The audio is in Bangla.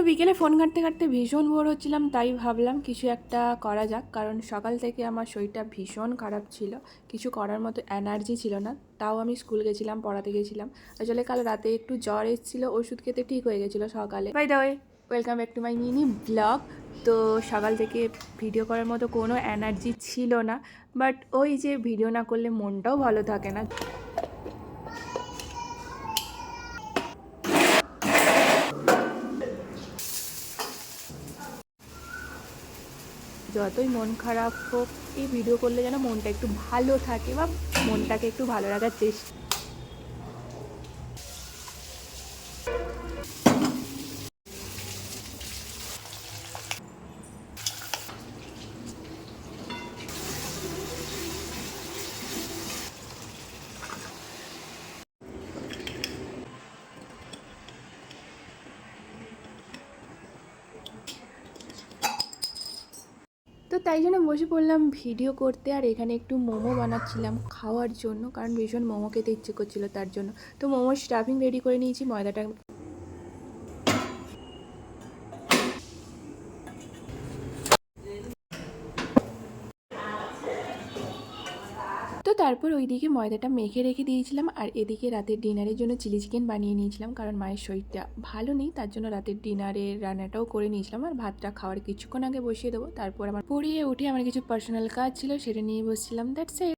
তো বিকেলে ফোন ঘাঁটতে ঘাঁটতে ভীষণ বোর হচ্ছিলাম, তাই ভাবলাম কিছু একটা করা যাক। কারণ সকাল থেকে আমার শরীরটা ভীষণ খারাপ ছিল, কিছু করার মতো এনার্জি ছিল না। তাও আমি স্কুল গেছিলাম, পড়াতে গেছিলাম। আসলে কাল রাতে একটু জ্বর এসেছিলো, ওষুধ খেতে ঠিক হয়ে গেছিলো সকালে। By the way, welcome back to my mini blog. তো সকাল থেকে ভিডিও করার মতো কোনো এনার্জি ছিল না, বাট ওই যে ভিডিও না করলে মনটাও ভালো থাকে না। যতই মন খারাপ হোক, এই ভিডিও করলে যেন মনটা একটু ভালো থাকে বা মনটাকে একটু ভালো রাখার চেষ্টা। তো তাই জন্য বসে পড়লাম ভিডিও করতে। আর এখানে একটু মোমো বানাচ্ছিলাম খাওয়ার জন্য, কারণ ভীষণ মোমো খেতে ইচ্ছে করছিল তার জন্য। তো মোমোর স্টাফিং রেডি করে নিয়েছি, ময়দাটা। তো তারপর ওইদিকে ময়দাটা মেখে রেখে দিয়েছিলাম, আর এদিকে রাতের ডিনারের জন্য চিলি চিকেন বানিয়ে নিয়েছিলাম। কারণ মায়ের শরীরটা ভালো নেই, তার জন্য রাতের ডিনারের রান্নাটাও করে নিয়েছিলাম। আর ভাতটা খাওয়ার কিছুক্ষণ আগে বসিয়ে দেবো। তারপর আমার পড়িয়ে উঠে আমার কিছু পার্সোনাল কাজ ছিল, সেটা নিয়ে বসছিলাম। That's it.